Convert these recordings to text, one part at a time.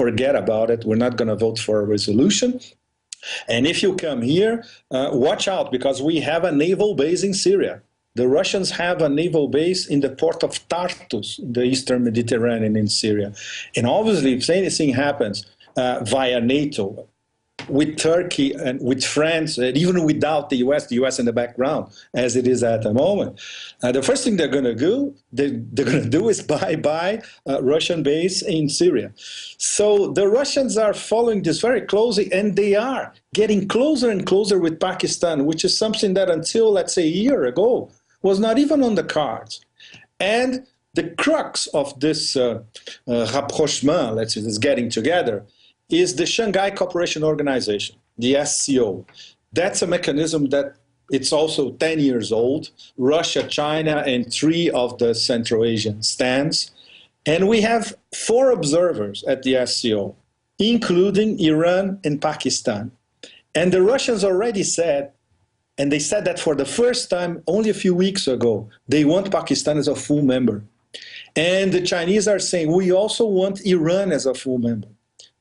forget about it. We're not going to vote for a resolution. And if you come here, watch out, because we have a naval base in Syria. The Russians have a naval base in the port of Tartus, in the eastern Mediterranean in Syria. And obviously, if anything happens via NATO, with Turkey and with France, and even without the US in the background, as it is at the moment, the first thing they're going to do, they're going to do is buy a Russian base in Syria. So the Russians are following this very closely, and they are getting closer and closer with Pakistan, which is something that until, let's say, a year ago, was not even on the cards. And the crux of this rapprochement, let's say, this getting together, is the Shanghai Cooperation Organization, the SCO. That's a mechanism that it's also 10 years old. Russia, China, and 3 of the Central Asian stands. And we have 4 observers at the SCO, including Iran and Pakistan. And the Russians already said, and they said that for the first time only a few weeks ago, they want Pakistan as a full member. And the Chinese are saying, we also want Iran as a full member.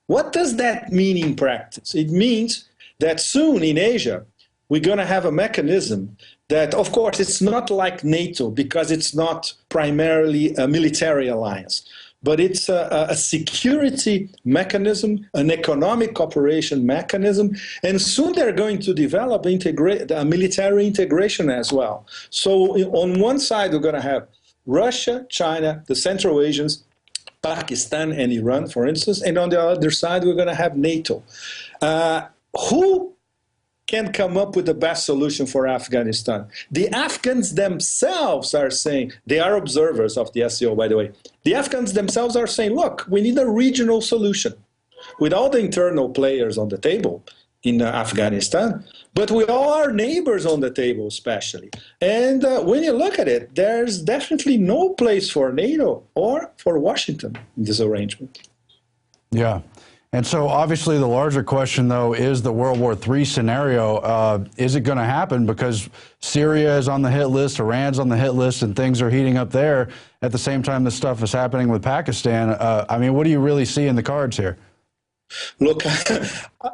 What does that mean in practice? It means that soon in Asia, we're going to have a mechanism that, of course, it's not like NATO because it's not primarily a military alliance, but it's a security mechanism, an economic cooperation mechanism, and soon they're going to develop a military integration as well. So on one side, we're going to have Russia, China, the Central Asians, Pakistan and Iran, for instance, and on the other side, we're going to have NATO. Who can come up with the best solution for Afghanistan? The Afghans themselves are saying, they are observers of the SCO, by the way. The Afghans themselves are saying, look, we need a regional solution with all the internal players on the table in Afghanistan, but with all our neighbors on the table especially. And when you look at it, there's definitely no place for NATO or for Washington in this arrangement. Yeah. And so obviously the larger question, though, is the World War III scenario. Is it going to happen? Because Syria is on the hit list, Iran's on the hit list, and things are heating up there at the same time this stuff is happening with Pakistan. I mean, what do you really see in the cards here? Look,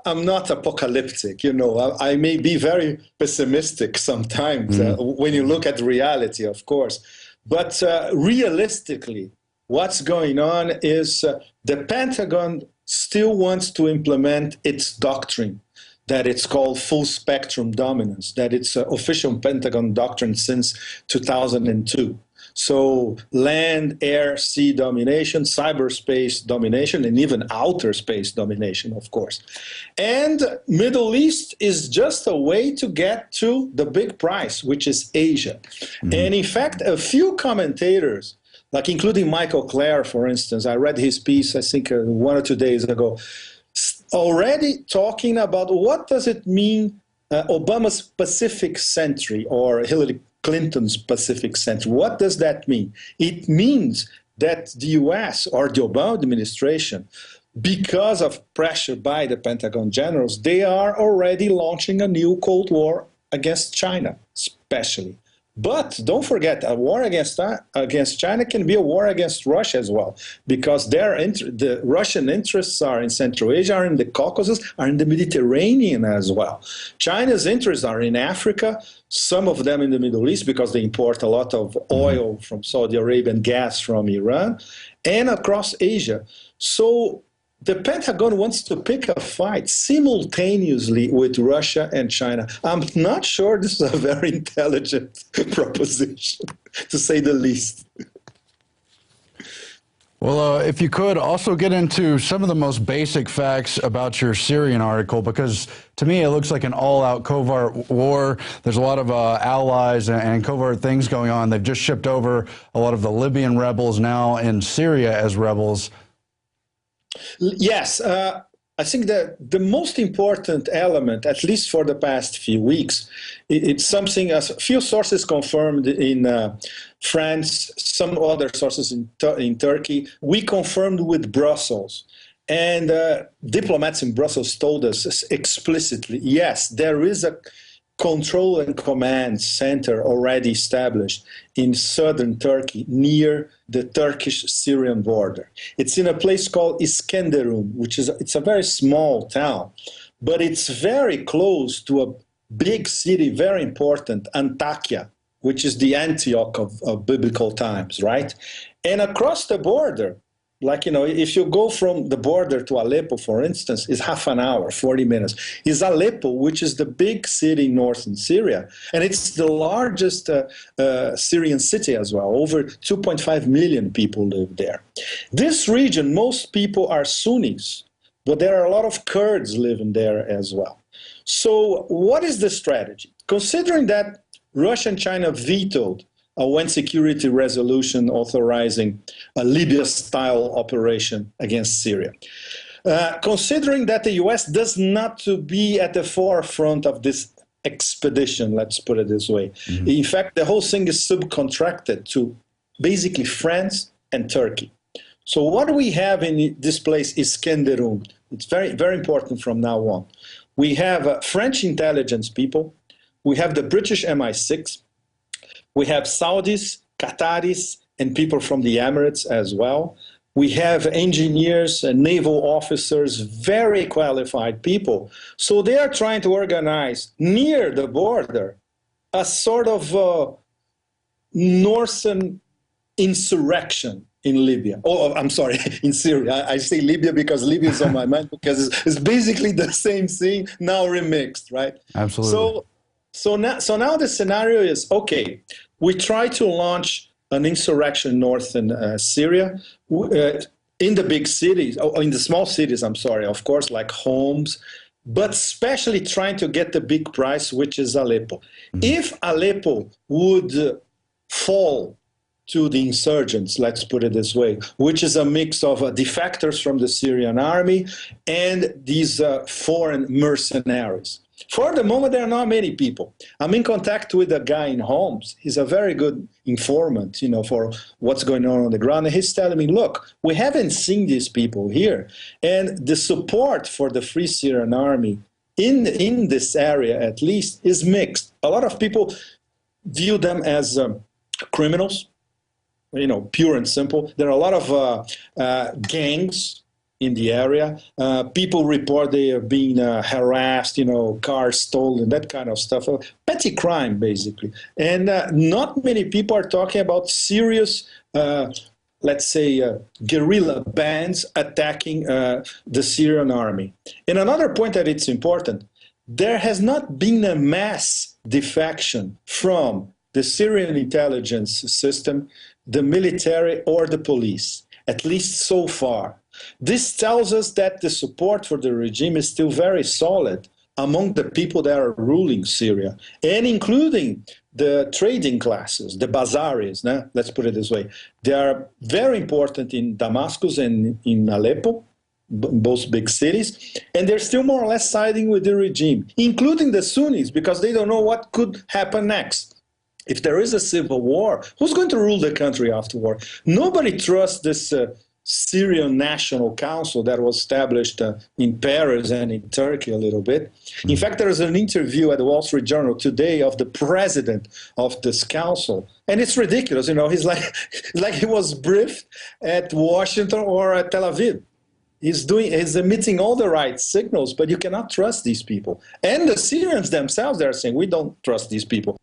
I'm not apocalyptic, you know. I may be very pessimistic sometimes when you look at reality, of course. But realistically, what's going on is the Pentagon still wants to implement its doctrine, that it's called full spectrum dominance, that it's an official Pentagon doctrine since 2002. So land, air, sea domination, cyberspace domination, and even outer space domination, of course. And Middle East is just a way to get to the big prize, which is Asia. And in fact, a few commentators, like including Michael Clare, for instance, I read his piece, I think 1 or 2 days ago, already talking about what does it mean, Obama's Pacific Century or Hillary Clinton's Pacific Century. What does that mean? It means that the US or the Obama administration, because of pressure by the Pentagon generals, they are already launching a new Cold War against China, especially. But don't forget, a war against China can be a war against Russia as well, because the Russian interests are in Central Asia, are in the Caucasus, are in the Mediterranean as well. China's interests are in Africa, some of them in the Middle East, because they import a lot of oil from Saudi Arabia and gas from Iran, and across Asia. So the Pentagon wants to pick a fight simultaneously with Russia and China. I'm not sure this is a very intelligent proposition, to say the least. Well, if you could also get into some of the most basic facts about your Syrian article, because to me it looks like an all-out covert war. There's a lot of allies and covert things going on. They've just shipped over a lot of the Libyan rebels now in Syria as rebels. Yes, I think that the most important element, at least for the past few weeks, it's something as a few sources confirmed in France, some other sources in Turkey. We confirmed with Brussels. And diplomats in Brussels told us explicitly, yes, there is control and command center already established in southern Turkey near the Turkish-Syrian border. It's in a place called Iskenderun, which is it's a very small town, but it's very close to a big city, very important, Antakya, which is the Antioch of biblical times, right? And across the border, like, you know, if you go from the border to Aleppo, for instance, it's half an hour, 40 minutes. Is Aleppo, which is the big city in northern Syria. And it's the largest Syrian city as well. Over 2.5 million people live there. This region, most people are Sunnis, but there are a lot of Kurds living there as well. So what is the strategy? Considering that Russia and China vetoed a UN security resolution authorizing a Libya-style operation against Syria. Considering that the U.S. does not to be at the forefront of this expedition, let's put it this way. Mm-hmm. In fact, the whole thing is subcontracted to basically France and Turkey. So what we have in this place is Iskenderun. It's very, very important from now on. We have French intelligence people. We have the British MI6. We have Saudis, Qataris, and people from the Emirates as well. We have engineers and naval officers, very qualified people. So they are trying to organize near the border a sort of northern insurrection in Libya. Oh, I'm sorry, in Syria. I say Libya because Libya is on my mind because it's basically the same thing, now remixed, right? Absolutely. So now the scenario is, okay, we try to launch an insurrection north in Syria, in the big cities, in the small cities, I'm sorry, of course, like Homs, but especially trying to get the big prize, which is Aleppo. Mm-hmm. If Aleppo would fall to the insurgents, let's put it this way, which is a mix of defectors from the Syrian army and these foreign mercenaries. For the moment, there are not many people. I'm in contact with a guy in Homs. He's a very good informant, you know, for what's going on the ground. And he's telling me, look, we haven't seen these people here. And the support for the Free Syrian Army in this area, at least, is mixed. A lot of people view them as criminals, you know, pure and simple. There are a lot of gangs in the area. People report they are being harassed, you know, cars stolen, that kind of stuff. Petty crime, basically. And not many people are talking about serious, let's say, guerrilla bands attacking the Syrian army. And another point that it's important, there has not been a mass defection from the Syrian intelligence system, the military, or the police, at least so far. This tells us that the support for the regime is still very solid among the people that are ruling Syria, and including the trading classes, the bazaris, let's put it this way. They are very important in Damascus and in Aleppo, both big cities, and they're still more or less siding with the regime, including the Sunnis, because they don't know what could happen next. If there is a civil war, who's going to rule the country afterward? Nobody trusts this Syrian National Council that was established in Paris and in Turkey a little bit. In fact, there is an interview at the Wall Street Journal today of the president of this council, and it's ridiculous. You know, he's like he was briefed at Washington or at Tel Aviv. He's emitting all the right signals, but you cannot trust these people. And the Syrians themselves, they're saying, we don't trust these people.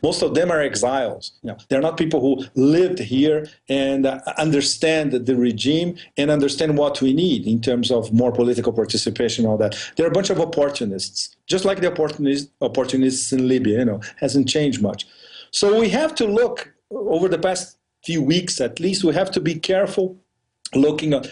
Most of them are exiles. You know, they're not people who lived here and understand the regime and understand what we need in terms of more political participation and all that. They're a bunch of opportunists, just like the opportunists in Libya. You know, hasn't changed much. So we have to look over the past few weeks, at least. We have to be careful looking at,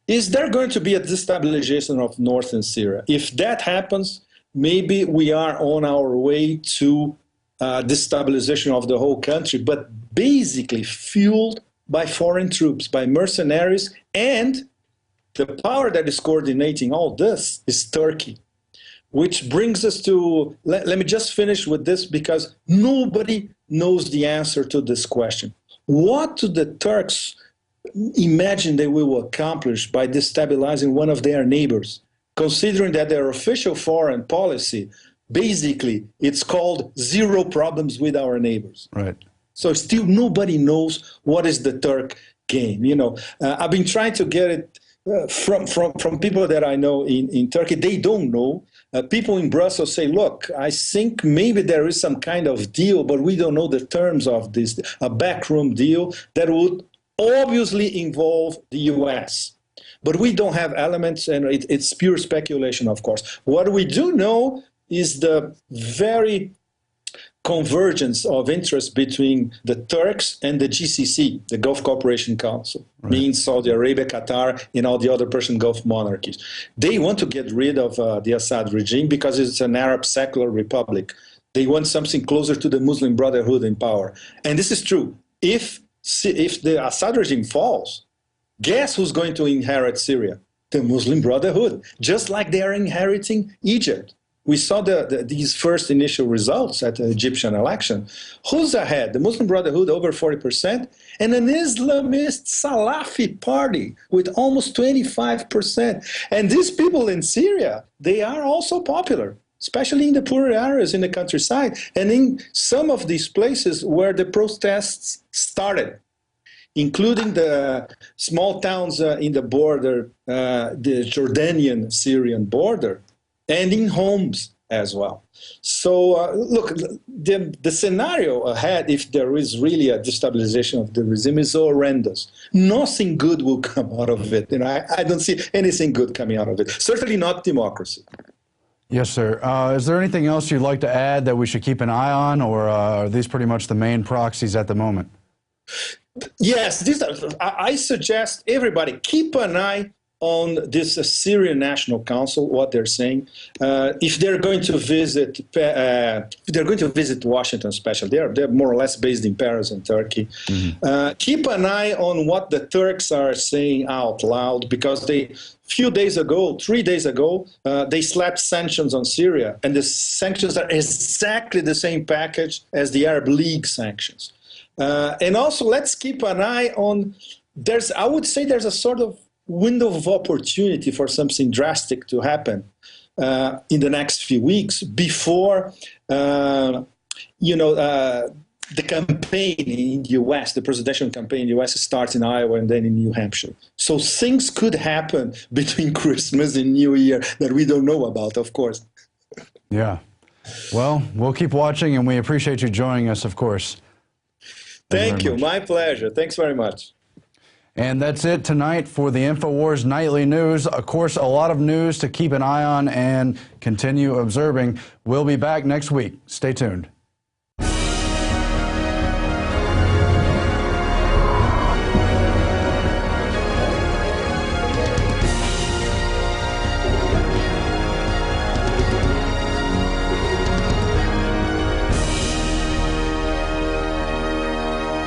is there going to be a destabilization of northern Syria? If that happens, maybe we are on our way to destabilization of the whole country, but basically fueled by foreign troops, by mercenaries, and the power that is coordinating all this is Turkey, which brings us to, let me just finish with this because nobody knows the answer to this question. What do the Turks imagine they will accomplish by destabilizing one of their neighbors, considering that their official foreign policy basically, it's called zero problems with our neighbors. Right. So still nobody knows what is the Turk game. You know, I've been trying to get it from people that I know in Turkey. They don't know. People in Brussels say, look, I think maybe there is some kind of deal, but we don't know the terms of this, a backroom deal that would obviously involve the U.S. But we don't have elements, and it's pure speculation, of course. What we do know is the very convergence of interest between the Turks and the GCC, the Gulf Cooperation Council, means Saudi Arabia, Qatar, and all the other Persian Gulf monarchies. They want to get rid of the Assad regime because it's an Arab secular republic. They want something closer to the Muslim Brotherhood in power. And this is true. If the Assad regime falls, guess who's going to inherit Syria? The Muslim Brotherhood, just like they are inheriting Egypt. We saw these first initial results at the Egyptian election. Who's ahead? The Muslim Brotherhood over 40%, and an Islamist Salafi party with almost 25%. And these people in Syria, they are also popular, especially in the poorer areas in the countryside, and in some of these places where the protests started, including the small towns in the border, the Jordanian-Syrian border, and in homes as well. So look, the scenario ahead, if there is really a destabilization of the regime, is horrendous. Nothing good will come out of it. And I don't see anything good coming out of it. Certainly not democracy. Yes, sir. Is there anything else you'd like to add that we should keep an eye on, or are these pretty much the main proxies at the moment? Yes, I suggest everybody keep an eye on this Syrian National Council, what they're saying. If they're going to visit, Washington, especially, they're more or less based in Paris and Turkey. Mm-hmm. Keep an eye on what the Turks are saying out loud, because few days ago, 3 days ago, they slapped sanctions on Syria, and the sanctions are exactly the same package as the Arab League sanctions. And also, let's keep an eye on. I would say there's a sort of window of opportunity for something drastic to happen in the next few weeks before, the campaign in the U.S., the presidential campaign in the U.S. starts in Iowa and then in New Hampshire. So things could happen between Christmas and New Year that we don't know about, of course. Yeah. Well, we'll keep watching, and we appreciate you joining us, of course. Thank you. My pleasure. Thanks very much. And that's it tonight for the INFOWARS Nightly News. Of course, a lot of news to keep an eye on and continue observing. We'll be back next week. Stay tuned.